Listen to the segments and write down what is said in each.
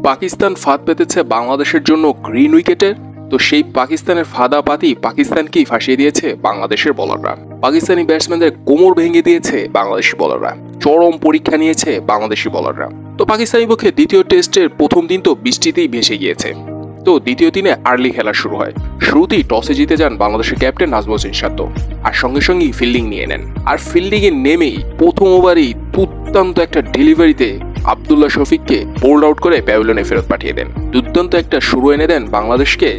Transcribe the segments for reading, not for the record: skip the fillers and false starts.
পাকিস্তান ফাঁদ পেতেছে বাংলাদেশের জন্য গ্রিন উইকেটের। তো সেই পাকিস্তানের ফাঁদা পাতি পাকিস্তানকেই ফাঁসিয়ে দিয়েছে বাংলাদেশের বোলাররা। পাকিস্তানি ব্যাটসম্যানদের কোমর ভেঙে দিয়েছে বাংলাদেশি বোলাররা। চরম পরীক্ষা নিয়েছে বাংলাদেশি বোলাররা। তো পাকিস্তানি পক্ষে দ্বিতীয় টেস্টের প্রথম দিন তো বৃষ্টিতেই ভেসে গিয়েছে। তো দ্বিতীয় দিনে আর্লি খেলা শুরু হয়। শুরুতেই টসে জিতে যান বাংলাদেশের ক্যাপ্টেন নাজমুল হোসেন শান্ত, আর সঙ্গে সঙ্গেই ফিল্ডিং নিয়ে নেন। আর ফিল্ডিং এ নেমেই প্রথম ওভারেই দুর্দান্ত একটা ডেলিভারিতে আব্দুল্লাহ শফিককে বোল্ড আউট করে প্যাভিলিয়নে ফেরত পাঠিয়ে দেন। দুর্দান্ত একটা শুরু এনে দেন বাংলাদেশকে।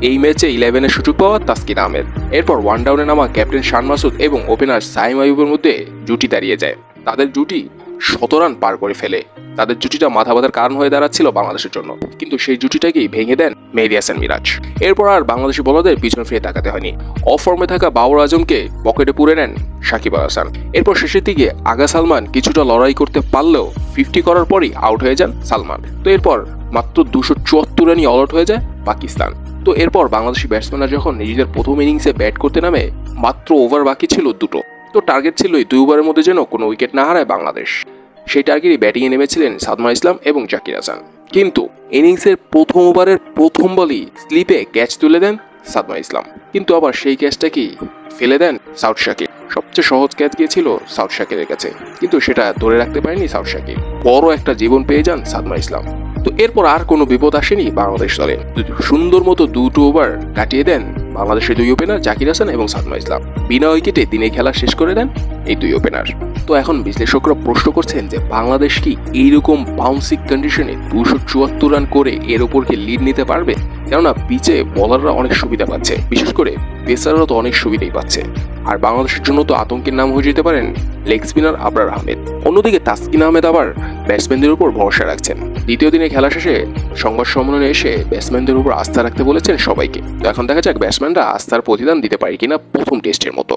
এই ম্যাচে 11-এর সুযোগ পাওয়া তাসকিন আহমেদ। এরপর ওয়ান ডাউনে নামা ক্যাপ্টেন শান মাসুদ এবং ওপেনার সাইম আইয়ুবের মধ্যে জুটি দাঁড়িয়ে যায়। তাদের জুটি ১৭ রান পার করে ফেলে। তাদের জুটিটা মাথা ব্যথার কারণ হয়ে দাঁড়াচ্ছিল বাংলাদেশের জন্য, কিন্তু সেই জুটিটাকেই ভেঙে দেন মেহেদী হাসান মিরাজ। এরপর আর বাংলাদেশি বোলারদের পিছন ফিরে তাকাতে হয়নি। অফ ফর্মে থাকা বাবর আজমকে পকেটে পুরে নেন সাকিব আল হাসান। এরপর শেষের দিকে আগা সালমান কিছুটা লড়াই করতে পারলেও 50 করার পরই আউট হয়ে যান সালমান। তো এরপর মাত্র 274 রানই অল আউট হয়ে যায় পাকিস্তান। তো এরপর বাংলাদেশি ব্যাটসম্যানরা যখন নিজেদের প্রথম ইনিংসে ব্যাট করতে নামে, মাত্র ওভার বাকি ছিল 2টো। তো টার্গেট ছিল এই 2 ওভারের মধ্যে যেন কোনো উইকেট না হারায় বাংলাদেশ। সেই টার্গেটই ব্যাটিংয়ে নেমেছিলেন সাদমান ইসলাম এবং জাকির হাসান। কিন্তু ইনিংসের প্রথম ওভারের প্রথম বলই স্লিপে ক্যাচ তুলে দেন সাদমান ইসলাম, কিন্তু আবার সেই ক্যাচটাকেই ফেলে দেন সাউথ শাকির। সবচেয়ে সহজ ক্যাচ গিয়েছিল সাউথ শাকিরের কাছে, কিন্তু সেটা ধরে রাখতে পারেনি সাউথ শাকির। বড় একটা জীবন পেয়ে যান সাদমান ইসলাম। তো এরপর আর কোনো বিপদ আসেনি বাংলাদেশ দলে। সুন্দর মতো 2টো ওভার কাটিয়ে দেন বাংলাদেশের 2 ওপেনার জাকির হাসান এবং সাদমান ইসলাম। বিনা উইকেটে দিনে খেলা শেষ করে দেন এই 2 ওপেনার। তো এখন বিশ্লেষকরা প্রশ্ন করছেন যে বাংলাদেশ কি এইরকম বাউন্সিং কন্ডিশনে 274 রান করে এর ওপর কি লিড নিতে পারবে? কেননা পিচে বোলাররা অনেক সুবিধা পাচ্ছে, বিশেষ করে পেসাররা তো অনেক সুবিধাই পাচ্ছে। আর বাংলাদেশের জন্য তো আতঙ্কের নাম হয়ে যেতে পারেন লেগ স্পিনার আবরার আহমেদ। অন্যদিকে তাসকিন আহমেদ আবার ব্যাটসম্যানদের উপর ভরসা রাখছেন। দ্বিতীয় দিনে খেলা শেষে সংবাদ সম্মেলনে এসে ব্যাটসম্যানদের উপর আস্থা রাখতে বলেছেন সবাইকে। তো এখন দেখা যাক ব্যাটসম্যানরা আস্থার প্রতিদান দিতে পারে কিনা প্রথম টেস্টের মতো।